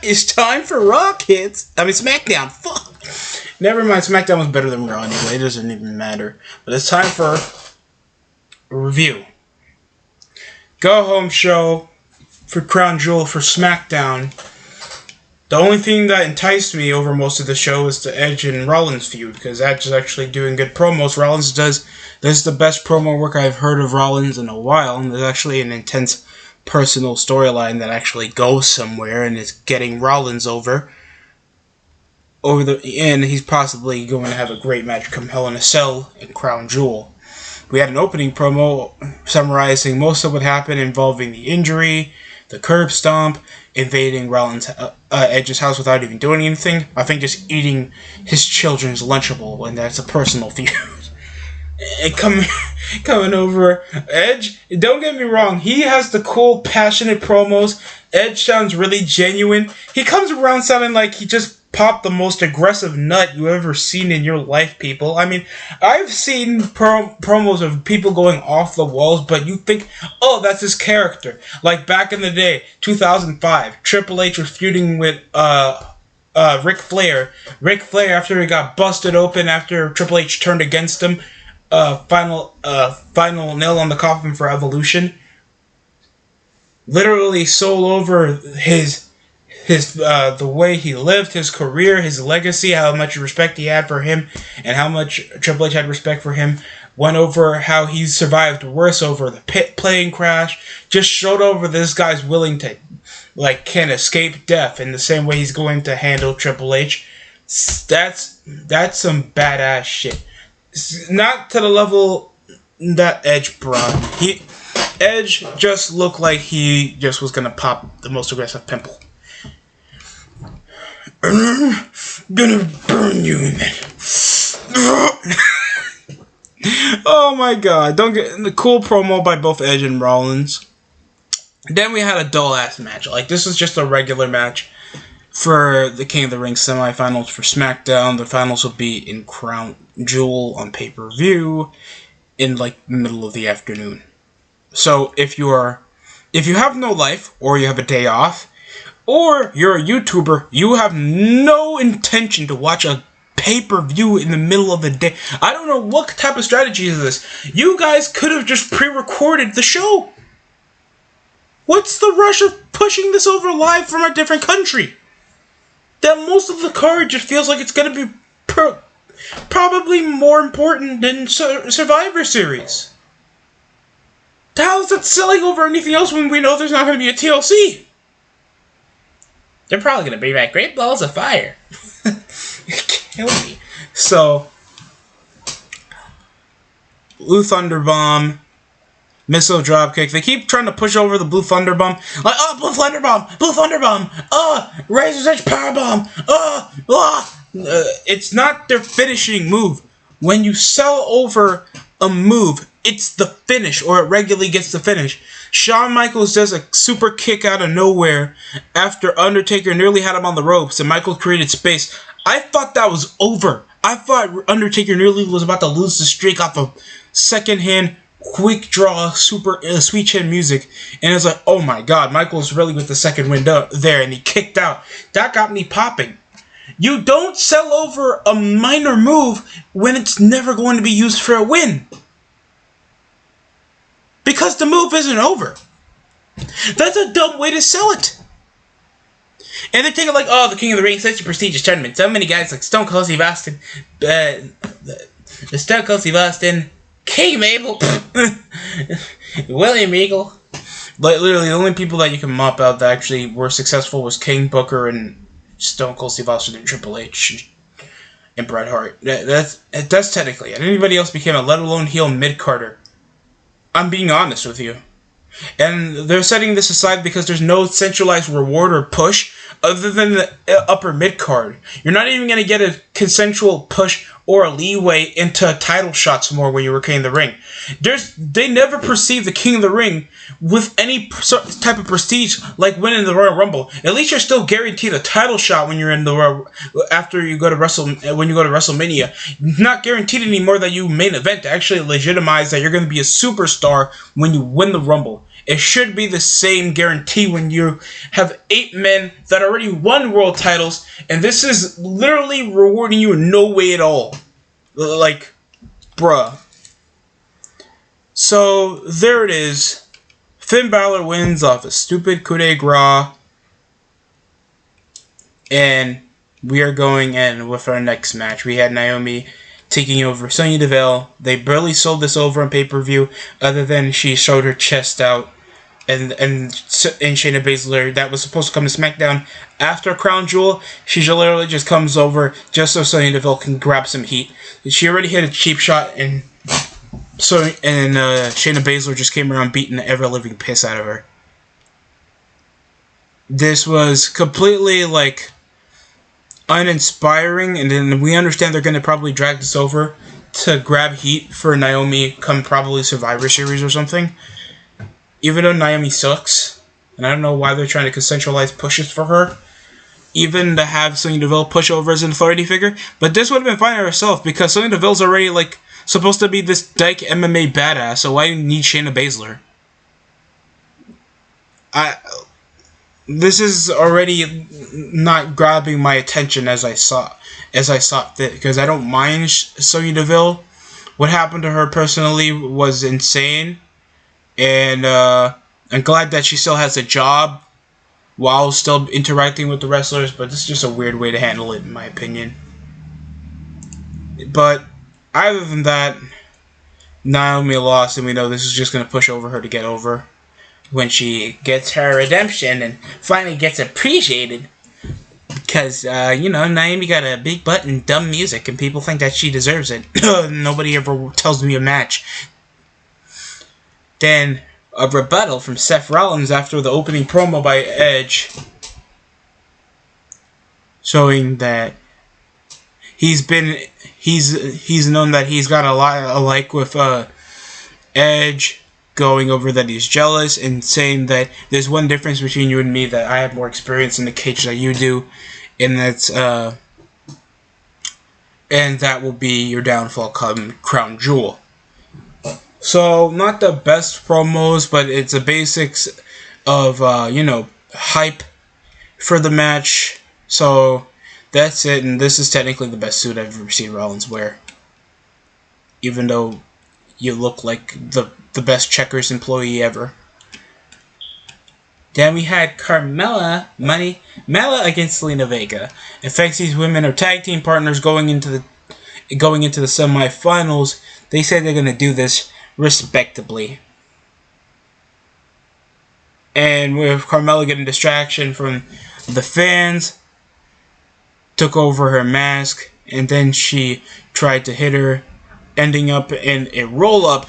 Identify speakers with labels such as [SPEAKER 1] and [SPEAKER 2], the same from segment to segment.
[SPEAKER 1] It's time for Raw, kids. I mean, Smackdown. Fuck. Never mind, Smackdown was better than Raw anyway. It doesn't even matter. But it's time for a review. Go home show for Crown Jewel for Smackdown. The only thing that enticed me over most of the show is the Edge and Rollins feud, because Edge is actually doing good promos. Rollins does. This is the best promo work I've heard of Rollins in a while, and there's actually an intense personal storyline that actually goes somewhere and is getting Rollins over the end. He's possibly going to have a great match come Hell in a Cell in Crown Jewel. We had an opening promo summarizing most of what happened involving the injury, the curb stomp, invading Rollins' Edge's house without even doing anything. I think just eating his children's Lunchable, and that's a personal feud. And coming over Edge, don't get me wrong, he has the cool, passionate promos. Edge sounds really genuine. He comes around sounding like he just popped the most aggressive nut you ever seen in your life, people. I mean, I've seen promos of people going off the walls, but you think, oh, that's his character. Like back in the day, 2005, Triple H was feuding with Ric Flair. Ric Flair, after he got busted open, after Triple H turned against him, final nail on the coffin for Evolution. Literally sold over his the way he lived, his career, his legacy, how much respect he had for him, and how much Triple H had respect for him. Went over how he survived worse over the pit plane crash. Just showed over this guy's willing to, can't escape death in the same way he's going to handle Triple H. That's some badass shit. Not to the level that Edge brought. Edge just looked like he just was gonna pop the most aggressive pimple. Gonna burn you in it. Oh my god! Don't get the cool promo by both Edge and Rollins. Then we had a dull ass match. This was just a regular match for the King of the Ring semifinals for SmackDown. The finals will be in Crown Jewel on pay-per-view in the middle of the afternoon. So if you have no life, or you have a day off, or you're a YouTuber, you have no intention to watch a pay-per-view in the middle of the day. I don't know what type of strategy is this. You guys could have just pre-recorded the show. What's the rush of pushing this over live from a different country? That most of the card just feels like it's going to be probably more important than Survivor Series. How is that selling over anything else when we know there's not going to be a TLC? They're probably going to bring back Great Balls of Fire. Kill me. So, Blue Thunder Bomb, Missile Dropkick. They keep trying to push over the Blue Thunder Bomb. Blue Thunder Bomb! Blue Thunder Bomb! Razor's Edge Power Bomb! It's not their finishing move. When you sell over a move, it's the finish, or it regularly gets the finish. Shawn Michaels does a super kick out of nowhere after Undertaker nearly had him on the ropes and Michaels created space. I thought that was over. I thought Undertaker nearly was about to lose the streak off of second-hand, quick draw, super sweet chin music. And it's like, oh my god, Michaels really with the second win there, and he kicked out. That got me popping. You don't sell over a minor move when it's never going to be used for a win. Because the move isn't over. That's a dumb way to sell it. And they're taking the King of the Ring, such a prestigious tournament. So many guys like Stone Cold Steve Austin, the Stone Cold Steve Austin, King Mabel, William Regal. Literally, the only people that you can mop out that actually were successful was King, Booker, and Stone Cold Steve Austin, and Triple H, and Bret Hart. That's technically it. Anybody else became a let alone heel mid-carder. I'm being honest with you. And they're setting this aside because there's no centralized reward or push other than the upper mid-card. You're not even going to get a consensual push or a leeway into title shots more when you were King of the Ring. They never perceive the King of the Ring with any type of prestige like winning the Royal Rumble. At least you're still guaranteed a title shot when you're in the after you go to WrestleMania. Not guaranteed anymore that you main event to actually legitimize that you're going to be a superstar when you win the Rumble. It should be the same guarantee when you have 8 men that already won world titles, and this is literally rewarding you in no way at all. Like, bruh. So, there it is. Finn Balor wins off a stupid coup de grace. And we are going in with our next match. We had Naomi taking over Sonya Deville. They barely sold this over on pay-per-view, other than she showed her chest out. And Shayna Baszler, that was supposed to come to SmackDown after Crown Jewel. She literally just comes over just so Sonya Deville can grab some heat. She already hit a cheap shot, and Shayna Baszler just came around beating the ever-living piss out of her. This was completely, like, uninspiring, and then we understand they're going to probably drag this over to grab heat for Naomi come probably Survivor Series or something. Even though Naomi sucks, and I don't know why they're trying to consensualize pushes for her, even to have Sonya Deville push over as an authority figure, but this would have been fine herself, because Sonya Deville's already, like, supposed to be this dyke MMA badass, so why do you need Shayna Baszler? This is already not grabbing my attention as I saw fit, because I don't mind Sonya Deville. What happened to her personally was insane, and I'm glad that she still has a job while still interacting with the wrestlers, but this is just a weird way to handle it, in my opinion. But other than that, Naomi lost, and we know this is just going to push over her to get over when she gets her redemption and finally gets appreciated. Because, Naomi got a big butt and dumb music, and people think that she deserves it. Nobody ever tells me a match. Then, a rebuttal from Seth Rollins after the opening promo by Edge, showing that he's known that he's got a lot alike with Edge, going over that he's jealous and saying that there's one difference between you and me, that I have more experience in the cage than you do, and that's and that will be your downfall come Crown Jewel. So, not the best promos, but it's the basics of, hype for the match. So, that's it, and this is technically the best suit I've ever seen Rollins wear. Even though you look like the best Checkers employee ever. Then we had Mella against Zelina Vega. And thanks these women are tag team partners going into the semifinals, they say they're going to do this respectably. And with Carmella getting distraction from the fans, took over her mask, and then she tried to hit her, ending up in a roll-up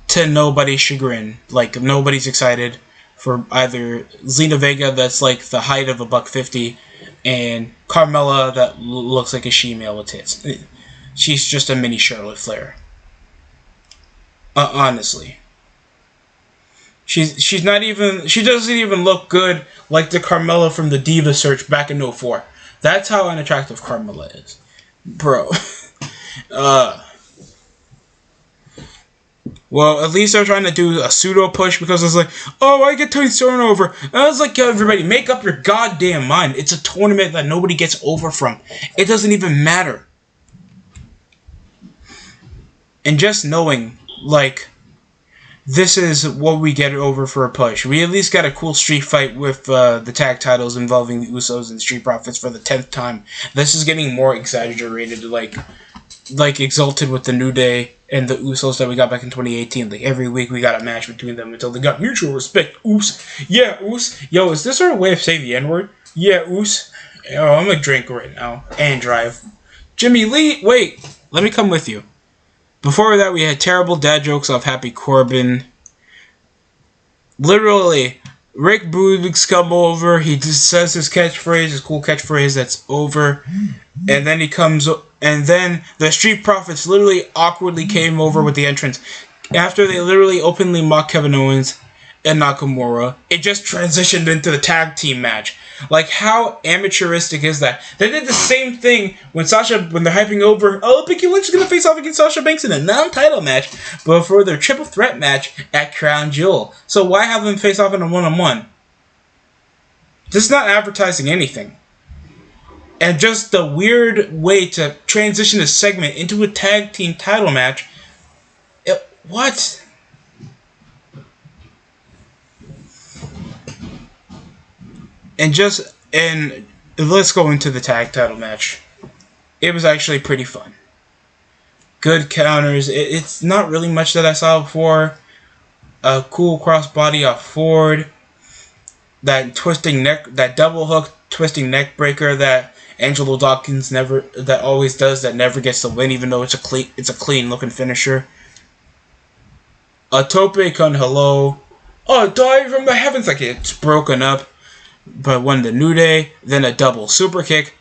[SPEAKER 1] to nobody's chagrin. Like, nobody's excited for either Zelina Vega, that's like the height of a $150, and Carmella, that looks like a she-male with tits. She's just a mini Charlotte Flair. Honestly. She doesn't even look good like the Carmella from the Diva search back in 2004. That's how unattractive Carmella is. Bro. Well, at least they're trying to do a pseudo push, because it's like, oh, I get Tony Storm over. And I was like, yo, everybody, make up your goddamn mind. It's a tournament that nobody gets over from. It doesn't even matter. And just knowing, like, this is what we get over for a push. We at least got a cool street fight with the tag titles involving the Usos and Street Profits for the 10th time. This is getting more exaggerated, like exalted with the New Day and the Usos that we got back in 2018. Like, every week we got a match between them until they got mutual respect. Oos. Yeah, Oos. Yo, is this our way of saying the N-word? Yeah, Oos. Oh, I'm gonna drink right now. And drive. Jimmy Lee, wait. Let me come with you. Before that, we had terrible dad jokes off Happy Corbin. Literally, Rick Boogs come over. He just says his catchphrase, his cool catchphrase, that's over. And then he comes, and then the Street Profits literally awkwardly came over with the entrance. After they literally openly mocked Kevin Owens, and Nakamura, it just transitioned into the tag team match. Like, how amateuristic is that? They did the same thing when they're hyping over, oh, Becky Lynch is going to face off against Sasha Banks in a non-title match before their triple threat match at Crown Jewel. So why have them face off in a one-on-one? This is not advertising anything. And just the weird way to transition a segment into a tag team title match. What? And let's go into the tag title match. It was actually pretty fun. Good counters. It's not really much that I saw before. A cool crossbody off Ford. That double hook twisting neck breaker that Angelo Dawkins always does, that never gets the win, even though it's a clean looking finisher. A tope con hello. Oh, dive from the heavens, like it's broken up. But won the New Day, then a double super kick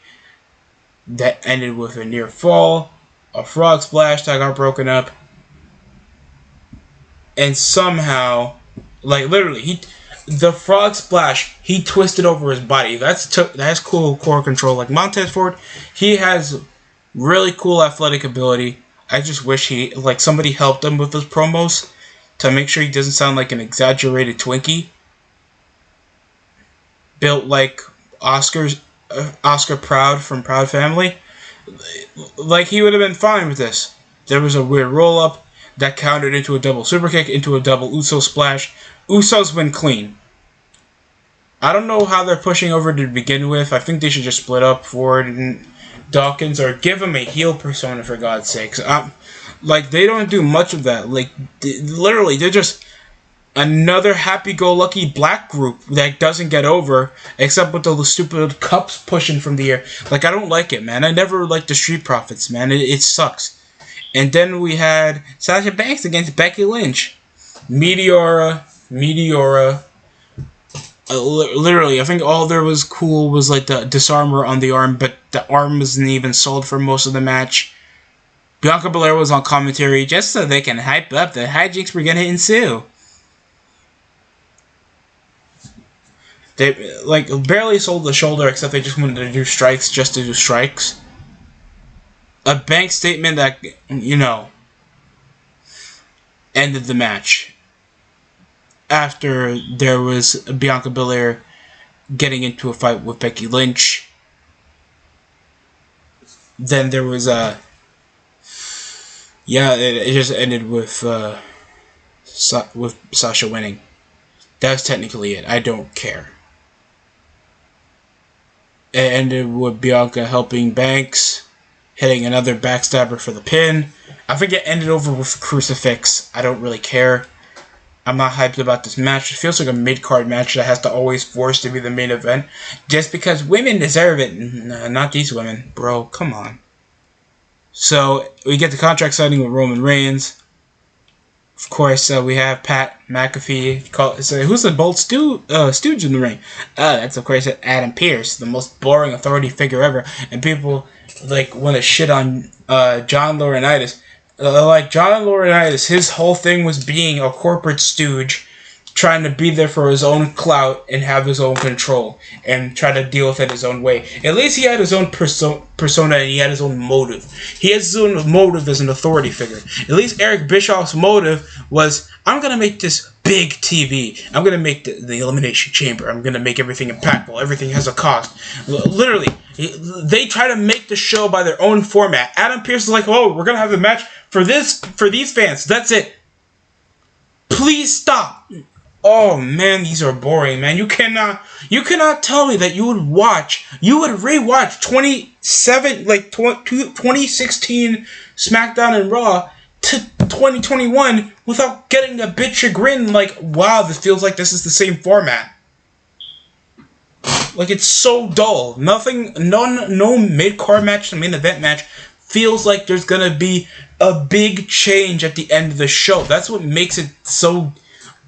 [SPEAKER 1] that ended with a near fall, a frog splash that got broken up, and somehow, like literally, the frog splash, he twisted over his body. That's cool core control. Like Montez Ford, he has really cool athletic ability. I just wish somebody helped him with his promos to make sure he doesn't sound like an exaggerated Twinkie. Built like Oscar Proud from Proud Family. Like, he would have been fine with this. There was a weird roll-up that countered into a double superkick, into a double Uso splash. Usos win clean. I don't know how they're pushing over to begin with. I think they should just split up Ford and Dawkins, or give him a heel persona, for God's sakes. Like, they don't do much of that. Like, literally, they're just another happy-go-lucky black group that doesn't get over, except with the stupid cups pushing from the air. Like, I don't like it, man. I never liked the Street Profits, man. It sucks. And then we had Sasha Banks against Becky Lynch. Meteora. Literally, I think all there was cool was like the disarmor on the arm, but the arm wasn't even sold for most of the match. Bianca Belair was on commentary just so they can hype up the hijinks were going to ensue. They barely sold the shoulder, except they just wanted to do strikes just to do strikes. A bank statement that, ended the match. After there was Bianca Belair getting into a fight with Becky Lynch. Then there was it just ended with Sasha winning. That's technically it. I don't care. It ended with Bianca helping Banks, hitting another backstabber for the pin. I think it ended over with Crucifix. I don't really care. I'm not hyped about this match. It feels like a mid-card match that has to always force to be the main event. Just because women deserve it. No, not these women. Bro, come on. So, we get the contract signing with Roman Reigns. Of course, we have Pat McAfee. Who's the bold stooge in the ring? That's, of course, Adam Pearce, the most boring authority figure ever. And people want to shit on John Laurinaitis. John Laurinaitis, his whole thing was being a corporate stooge, trying to be there for his own clout and have his own control and try to deal with it his own way. At least he had his own persona and he had his own motive. He has his own motive as an authority figure. At least Eric Bischoff's motive was, I'm going to make this big TV. I'm going to make the Elimination Chamber. I'm going to make everything impactful. Everything has a cost. Literally, they try to make the show by their own format. Adam Pearce is like, oh, we're going to have a match for these fans. That's it. Please stop. Oh man, these are boring, man. You cannot tell me that you would rewatch 2016 SmackDown and Raw to 2021 without getting a bit chagrined, wow, this feels like this is the same format. It's so dull. No mid-card match to main event match feels like there's gonna be a big change at the end of the show. That's what makes it so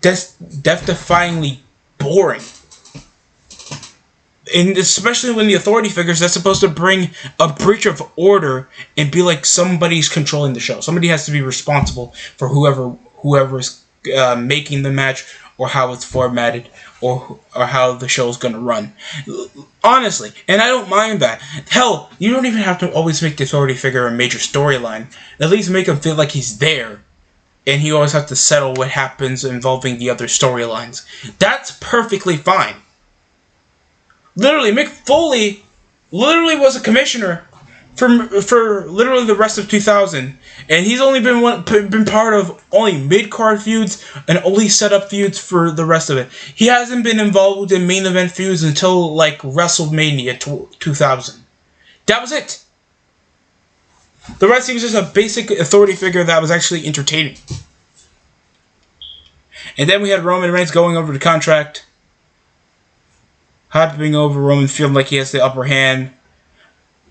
[SPEAKER 1] death-defyingly boring. And especially when the authority figures, that's supposed to bring a breach of order and be like somebody's controlling the show. Somebody has to be responsible for whoever's making the match or how it's formatted, or how the show's gonna run. Honestly, and I don't mind that. Hell, you don't even have to always make the authority figure a major storyline. At least make him feel like he's there, and he always has to settle what happens involving the other storylines. That's perfectly fine. Literally, Mick Foley literally was a commissioner for literally the rest of 2000, and he's only been part of only mid-card feuds and only set-up feuds for the rest of it. He hasn't been involved in main event feuds until like WrestleMania 2000. That was it. The rest, he was just a basic authority figure that was actually entertaining. And then we had Roman Reigns going over the contract, hyping over Roman, feeling like he has the upper hand.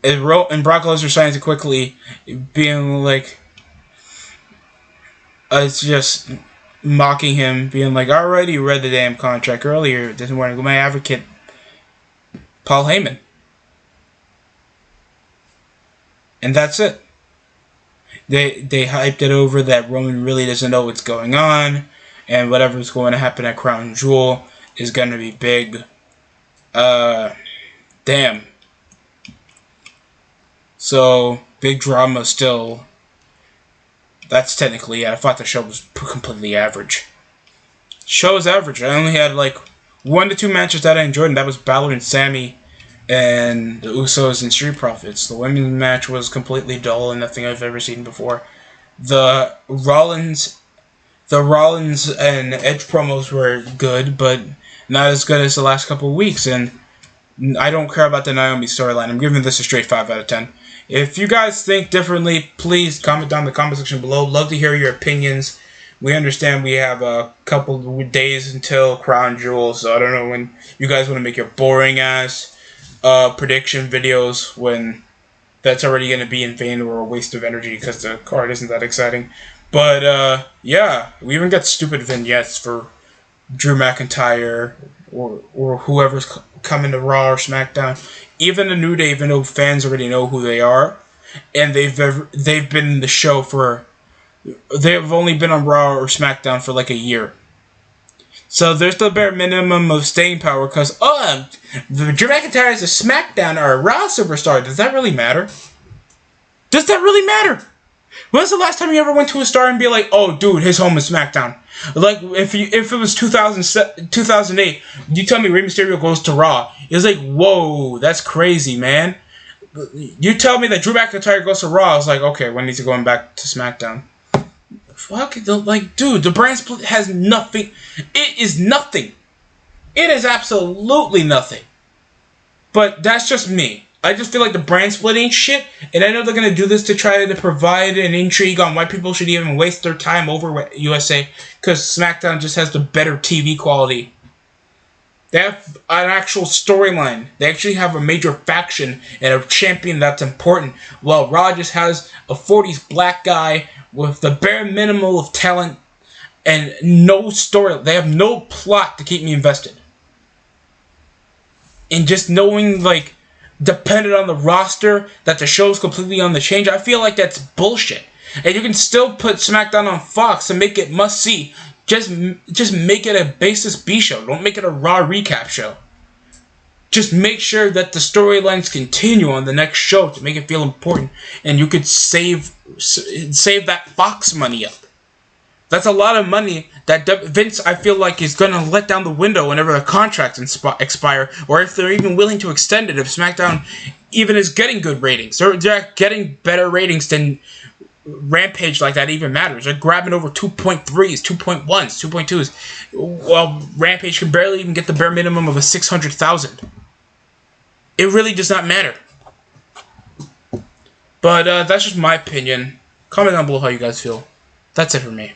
[SPEAKER 1] And Brock Lesnar signs it quickly, being like, it's just mocking him, being like, I already read the damn contract earlier. Doesn't want to go my advocate, Paul Heyman. And that's it. They hyped it over that Roman really doesn't know what's going on, and whatever's going to happen at Crown Jewel is going to be big. Damn. So, big drama still. That's technically, I thought the show was completely average. Show's average. I only had like 1 to 2 matches that I enjoyed, and that was Balor and Sammy and the Usos and Street Profits. The women's match was completely dull and nothing I've ever seen before. The Rollins and Edge promos were good, but not as good as the last couple of weeks, and I don't care about the Naomi storyline. I'm giving this a straight 5 out of 10. If you guys think differently, please comment down in the comment section below. Love to hear your opinions. We understand we have a couple of days until Crown Jewel, so I don't know when you guys want to make your boring-ass prediction videos when that's already going to be in vain or a waste of energy because the card isn't that exciting. But, yeah, we even got stupid vignettes for Drew McIntyre or whoever's coming to Raw or SmackDown. Even the New Day, even though fans already know who they are, and they've been in the show they've only been on Raw or SmackDown for like a year. So there's the bare minimum of staying power because, Drew McIntyre is a SmackDown or a Raw superstar. Does that really matter? Does that really matter? When's the last time you ever went to a star and be like, oh, dude, his home is SmackDown? Like, if it was 2008, you tell me Rey Mysterio goes to Raw. It's like, whoa, that's crazy, man. You tell me that Drew McIntyre goes to Raw, I was like, okay, when is he going back to SmackDown? Fuck, like, dude, the brand split has nothing. It is nothing. It is absolutely nothing. But that's just me. I just feel like the brand split ain't shit, and I know they're going to do this to try to provide an intrigue on why people should even waste their time over USA, because SmackDown just has the better TV quality. They have an actual storyline. They actually have a major faction and a champion that's important, while Raw just has a 40s black guy with the bare minimum of talent and no story. They have no plot to keep me invested. And just knowing, like, dependent on the roster, that the show's completely on the change, I feel like that's bullshit. And you can still put SmackDown on Fox and make it must-see. Just make it a Basis B show. Don't make it a Raw recap show. Just make sure that the storylines continue on the next show to make it feel important, and you could save that Fox money up. That's a lot of money that Vince, I feel like, is going to let down the window whenever the contracts expire, or if they're even willing to extend it, if SmackDown even is getting good ratings. They're getting better ratings than Rampage like that even matters. They're grabbing over 2.3s, 2.1s, 2.2s, while Rampage can barely even get the bare minimum of a 600,000. It really does not matter. But that's just my opinion. Comment down below how you guys feel. That's it for me.